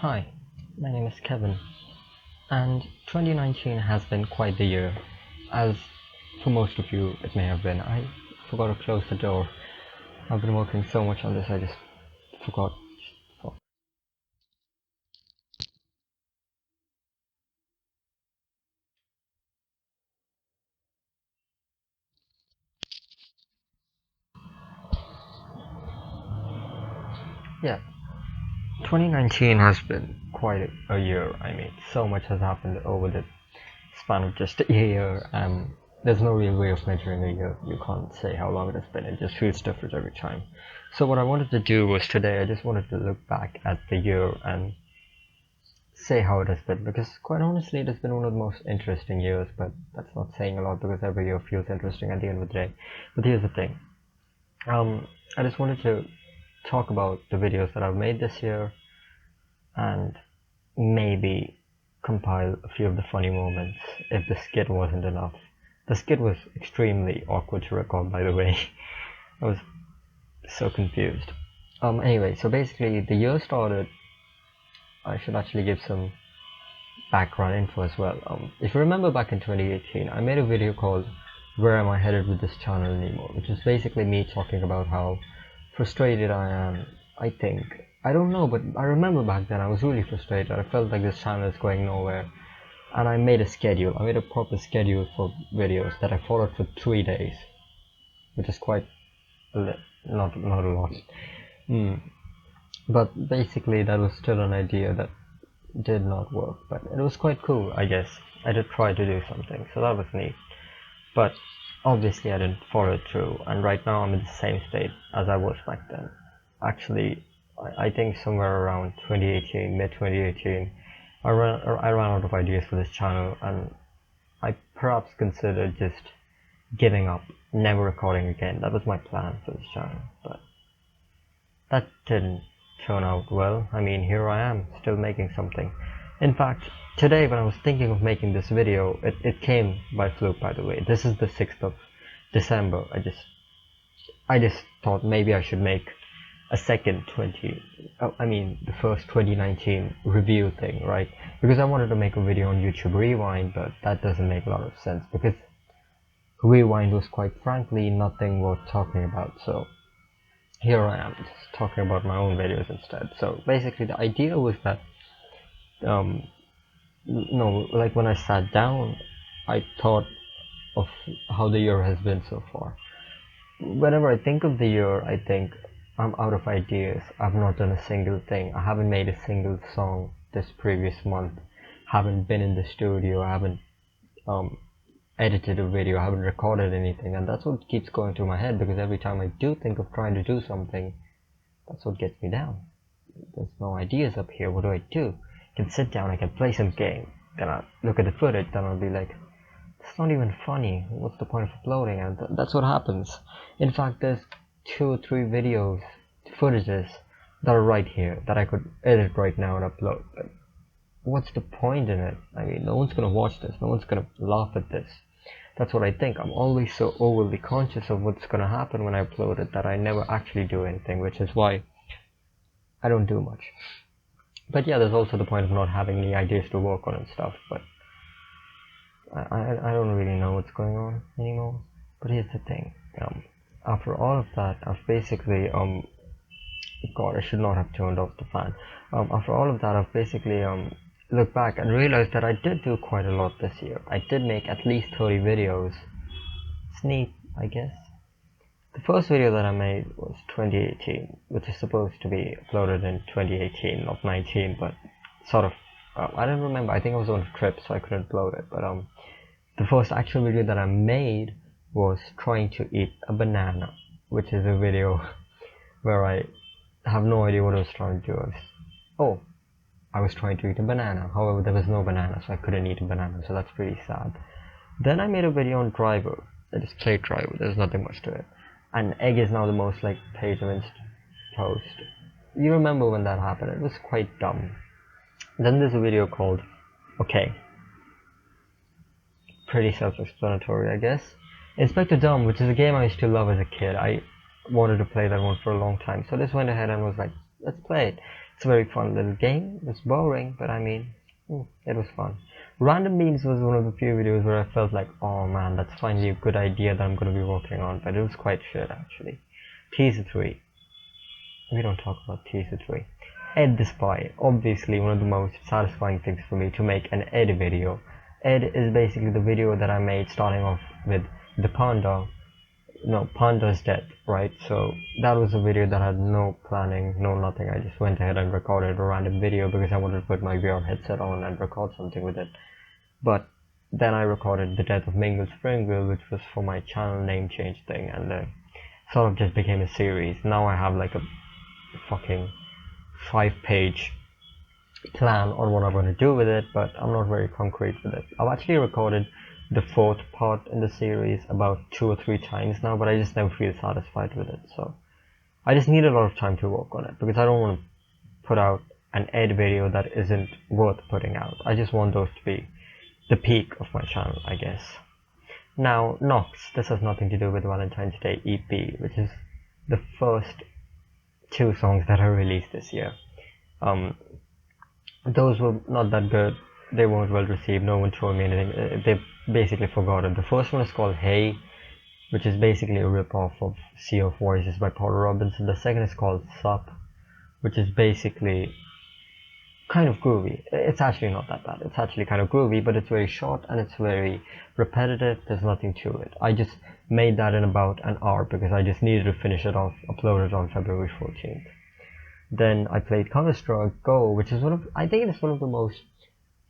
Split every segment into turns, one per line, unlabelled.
Hi, my name is Kevin, and 2019 has been quite the year, as for most of you it may have been. I forgot to close the door. I've been working so much on this, I just forgot. Yeah, 2019 has been quite a year. I mean, so much has happened over the span of just a year. There's no real way of measuring a year. You can't say how long it has been. It just feels different every time. So what I wanted to do was today, I just wanted to look back at the year and say how it has been, because quite honestly it has been one of the most interesting years, but that's not saying a lot because every year feels interesting at the end of the day. But here's the thing. I just wanted to talk about the videos that I've made this year and maybe compile a few of the funny moments if the skit wasn't enough. The skit was extremely awkward to record, by the way. I was so confused. Anyway, so basically the year started. I should actually give some background info as well. If you remember back in 2018, I made a video called "Where Am I Headed with This Channel Anymore," which is basically me talking about how frustrated I am. I think, I don't know, but I remember back then I was really frustrated. I felt like this channel is going nowhere, and I made a schedule. I made a proper schedule for videos that I followed for 3 days, which is quite not a lot. Mm. But basically, that was still an idea that did not work, but it was quite cool, I guess. I did try to do something, so that was neat. But obviously, I didn't follow it through, and right now I'm in the same state as I was back then. Actually, I think somewhere around 2018, mid 2018, I ran out of ideas for this channel, and I perhaps considered just giving up, never recording again. That was my plan for this channel, but that didn't turn out well. I mean, here I am, still making something. In fact, today when I was thinking of making this video, it came by fluke, by the way. This is the 6th of December. I just thought maybe I should make a second the first 2019 review thing, right? Because I wanted to make a video on YouTube Rewind, but that doesn't make a lot of sense because Rewind was quite frankly nothing worth talking about. So here I am just talking about my own videos instead. So basically the idea was that um no, like when I sat down I thought of how the year has been so far. Whenever I think of the year, I think I'm out of ideas. I've not done a single thing. I haven't made a single song this previous month. Haven't been in the studio. I haven't um edited a video. I haven't recorded anything, and that's what keeps going through my head because every time I do think of trying to do something, that's what gets me down. There's no ideas up here. What do I do? I can sit down, I can play some game. Then I look at the footage, then I'll be like, it's not even funny. What's the point of uploading? And that's what happens. In fact, there's 2 or 3 videos, footages that are right here that I could edit right now and upload. But what's the point in it? I mean, no one's gonna watch this. No one's gonna laugh at this. That's what I think. I'm always so overly conscious of what's gonna happen when I upload it that I never actually do anything, which is why I don't do much. But yeah, there's also the point of not having any ideas to work on and stuff. But I don't really know what's going on anymore. But here's the thing. After all of that, I've basically God, I should not have turned off the fan. After all of that, I've basically looked back and realized that I did do quite a lot this year. I did make at least 30 videos. It's neat, I guess. The first video that I made was 2018, which is supposed to be uploaded in 2018, not 19, but sort of. I don't remember. I think I was on a trip, so I couldn't upload it. But the first actual video that I made was trying to eat a banana, which is a video where I have no idea what I was trying to do. I was trying to eat a banana. However, there was no banana, so I couldn't eat a banana. So that's pretty sad. Then I made a video on Driver. I just played Driver. There's nothing much to it. And Egg is now the most like page of post. You remember when that happened? It was quite dumb. Then there's a video called Okay. Pretty self-explanatory, I guess. Inspector Dumb, which is a game I used to love as a kid. I wanted to play that one for a long time, so I just went ahead and was like, let's play it. It's a very fun little game. It's boring, but I mean, it was fun. Random Memes was one of the few videos where I felt like, oh man, that's finally a good idea that I'm going to be working on, but it was quite shit actually. Teaser 3. We don't talk about Teaser 3. Ed the Spy. Obviously one of the most satisfying things for me to make an Ed video. Ed is basically the video that I made starting off with the panda. No, panda's death, right? So that was a video that had no planning, no nothing. I just went ahead and recorded a random video because I wanted to put my VR headset on and record something with it. But then I recorded the death of Mingle Springville, which was for my channel name change thing, and sort of just became a series. Now I have like a fucking 5-page plan on what I'm going to do with it, but I'm not very concrete with it. I've actually recorded the 4th part in the series about 2 or 3 times now, but I just never feel satisfied with it. So I just need a lot of time to work on it because I don't want to put out an Ed video that isn't worth putting out. I just want those to be the peak of my channel, I guess. Now, Nox. This has nothing to do with Valentine's Day EP, which is the first 2 songs that I released this year. Those were not that good. They weren't well received. No one told me anything. They basically forgot it. The first one is called Hey, which is basically a rip-off of Sea of Voices by Paul Robinson. The second is called Sup, which is basically kind of groovy. It's actually not that bad. It's actually kind of groovy, but it's very short and it's very repetitive. There's nothing to it. I just made that in about an hour because I just needed to finish it off, upload it on February 14th. Then I played Counter-Strike Go, which is I think it's one of the most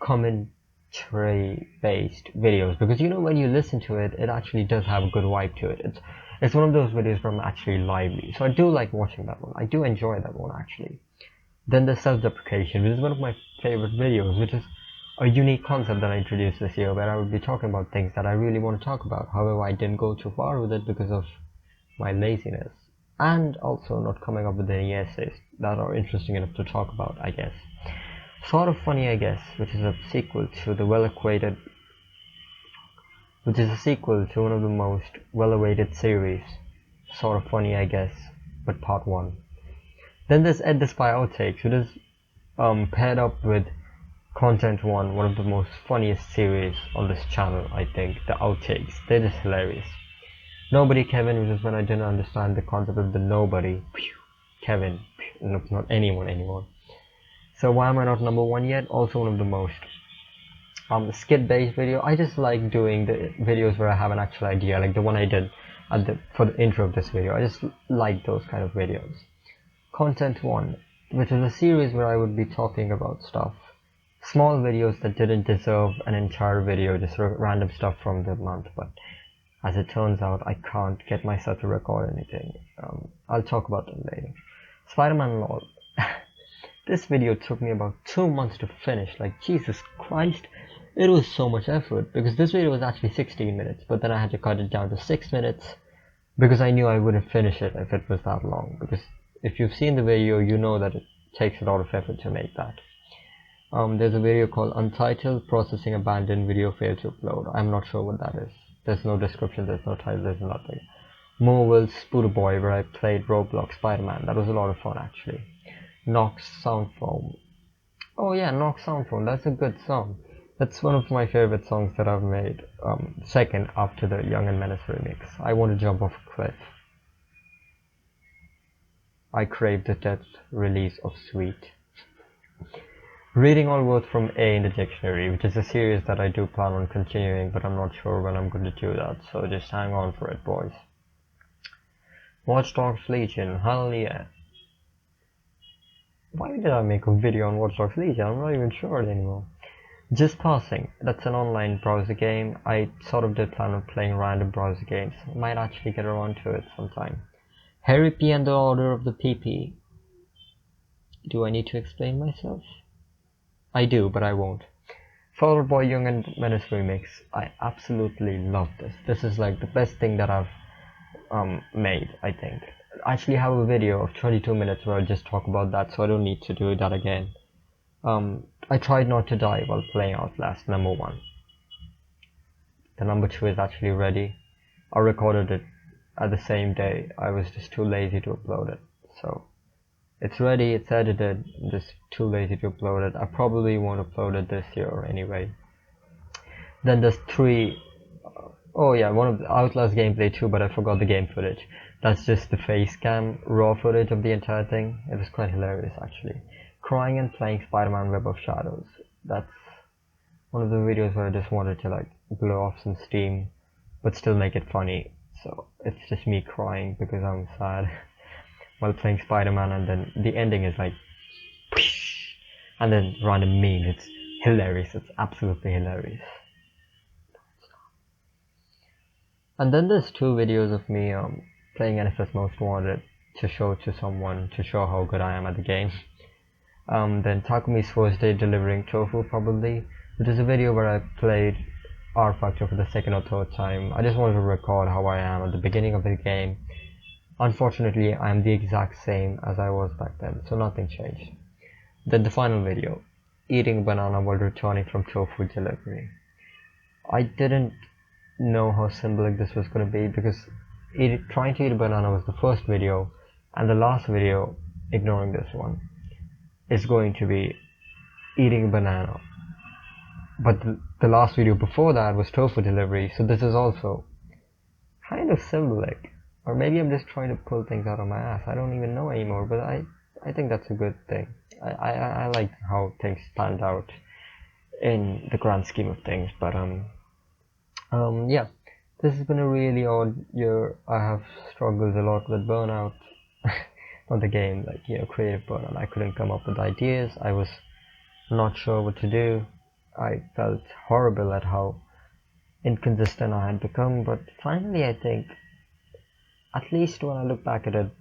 commentary based videos, because you know when you listen to it, it actually does have a good vibe to it. It's one of those videos where I'm actually lively, so I do like watching that one. I do enjoy that one actually. Then the self-deprecation, which is one of my favorite videos, which is a unique concept that I introduced this year, where I would be talking about things that I really want to talk about. However, I didn't go too far with it because of my laziness, and also not coming up with any essays that are interesting enough to talk about, I guess. Sort of Funny, I guess, which is a sequel to the which is a sequel to one of the most well-awaited series, Sort of Funny, I guess, but part 1. Then there's Ed the Spy Outtakes, which is paired up with Content One, one of the most funniest series on this channel, I think. The Outtakes, they're just hilarious. Nobody Kevin, which is when I didn't understand the concept of the nobody. Kevin, not anyone anymore. So why am I not number 1 yet? Also one of the most skit based video. I just like doing the videos where I have an actual idea, like the one I did for the intro of this video. I just like those kind of videos. Content One, which is a series where I would be talking about stuff. Small videos that didn't deserve an entire video, just random stuff from the month, but as it turns out, I can't get myself to record anything. I'll talk about them later. Spider-Man LOL. This video took me about 2 months to finish. Like, Jesus Christ, it was so much effort, because this video was actually 16 minutes, but then I had to cut it down to 6 minutes because I knew I wouldn't finish it if it was that long. Because if you've seen the video, you know that it takes a lot of effort to make that. There's a video called Untitled, Processing Abandoned, Video Failed to Upload. I'm not sure what that is. There's no description, there's no title, there's nothing. Mobile's Spooder Boy, where I played Roblox Spider-Man. That was a lot of fun actually. Nox Soundfoam. Oh yeah, Nox Soundfoam, that's a good song. That's one of my favorite songs that I've made. Second after the Young and Menace remix. I want to jump off a cliff. I crave the death release of Sweet. Reading all words from A in the dictionary, which is a series that I do plan on continuing, but I'm not sure when I'm going to do that, so just hang on for it, boys. Watch Dogs Legion, hell yeah. Why did I make a video on Watch Dogs Legion? I'm not even sure anymore. Just Passing, that's an online browser game. I sort of did plan on playing random browser games. Might actually get around to it sometime. Harry P and the Order of the PP. Do I need to explain myself? I do, but I won't. Fall Out Boy Young and Menace remix. I absolutely love this. This is like the best thing that I've made, I think. I actually have a video of 22 minutes where I just talk about that, so I don't need to do that again. I tried not to die while playing Outlast number 1. The number 2 is actually ready. I recorded it at the same day. I was just too lazy to upload it, so It's ready, it's edited, I'm just too lazy to upload it. I probably won't upload it this year anyway. Then there's 3. Oh yeah, one of the Outlast gameplay too, but I forgot the game footage. That's just the face cam raw footage of the entire thing. It was quite hilarious actually. Crying and playing Spider-Man Web of Shadows. That's one of the videos where I just wanted to like blow off some steam, but still make it funny. So it's just me crying because I'm sad while playing Spider-Man, and then the ending is like, and then random meme. It's hilarious. It's absolutely hilarious. And then there's 2 videos of me playing NFS Most Wanted to show to someone to show how good I am at the game. Then Takumi's first day delivering tofu probably, which is a video where I played R Factor for the 2nd or 3rd time. I just wanted to record how I am at the beginning of the game. Unfortunately, I am the exact same as I was back then, so nothing changed. Then the final video, eating banana while returning from tofu delivery. I didn't know how symbolic this was going to be because trying to eat a banana was the first video, and the last video, ignoring this one, is going to be eating a banana. But the last video before that was tofu delivery, so this is also kind of symbolic. Or maybe I'm just trying to pull things out of my ass. I don't even know anymore, but I think that's a good thing. I like how things panned out in the grand scheme of things, but yeah, this has been a really odd year. I have struggled a lot with burnout. Not the game, like, you know, creative burnout. I couldn't come up with ideas. I was not sure what to do. I felt horrible at how inconsistent I had become, but finally I think, at least when I look back at it,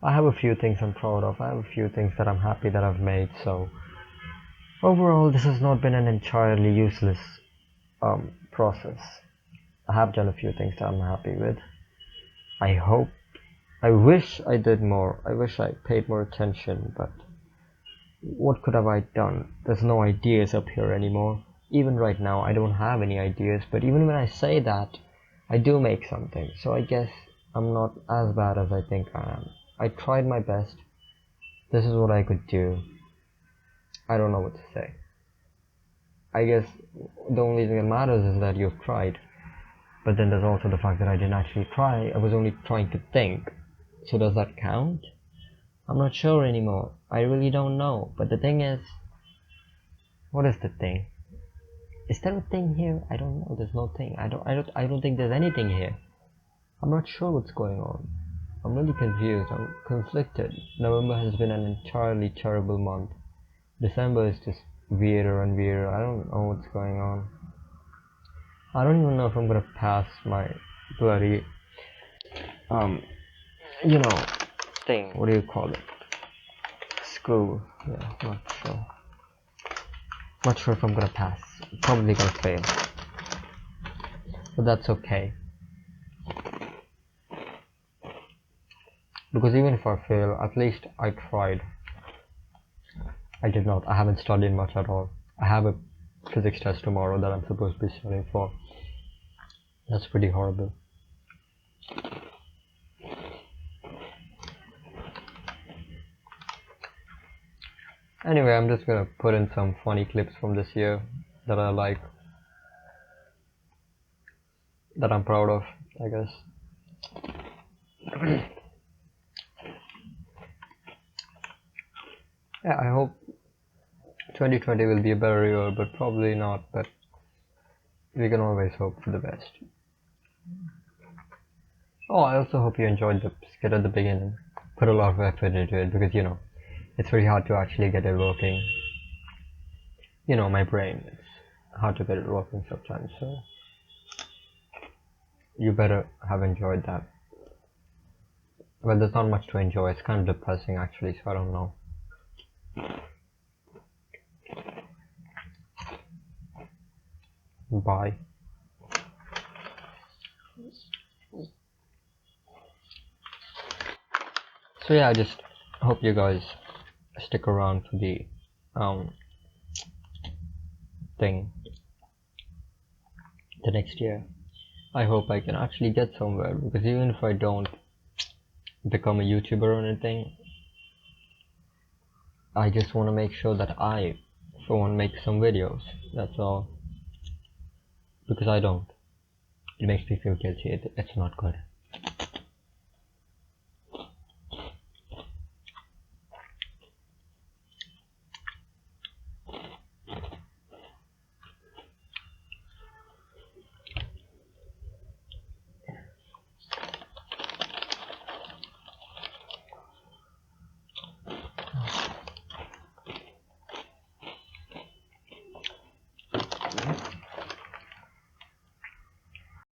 I have a few things I'm proud of. I have a few things that I'm happy that I've made, so overall this has not been an entirely useless process. I have done a few things that I'm happy with. I wish I did more. I wish I paid more attention, but what could have I done? There's no ideas up here anymore. Even right now, I don't have any ideas, but even when I say that, I do make something. So I guess I'm not as bad as I think I am. I tried my best. This is what I could do. I don't know what to say. I guess the only thing that matters is that you've tried. But then there's also the fact that I didn't actually try. I was only trying to think. So does that count? I'm not sure anymore. I really don't know. But the thing is, what is the thing? Is there a thing here? I don't know. There's no thing. I don't think there's anything here. I'm not sure what's going on. I'm really confused. I'm conflicted. November has been an entirely terrible month. December is just weirder and weirder. I don't know what's going on. I don't even know if I'm gonna pass my bloody you know, thing. What do you call it? School. Yeah, not sure. Not sure if I'm gonna pass. Probably gonna fail. But that's okay. Because even if I fail, at least I tried. I did not. I haven't studied much at all. I have a physics test tomorrow that I'm supposed to be studying for. That's pretty horrible. Anyway, I'm just gonna put in some funny clips from this year that I like, that I'm proud of, I guess. Yeah, I hope 2020 will be a better year, but probably not, but we can always hope for the best. Oh, I also hope you enjoyed the skit at the beginning. Put a lot of effort into it because, you know, it's very hard to actually get it working. You know, my brain, it's hard to get it working sometimes, so you better have enjoyed that. Well, there's not much to enjoy. It's kind of depressing actually, so I don't know. Bye. So yeah, I just hope you guys stick around for the thing the next year. I hope I can actually get somewhere, because even if I don't become a YouTuber or anything, I just want to make sure that I, for one, make some videos. That's all. Because I don't. It makes me feel guilty. It's not good.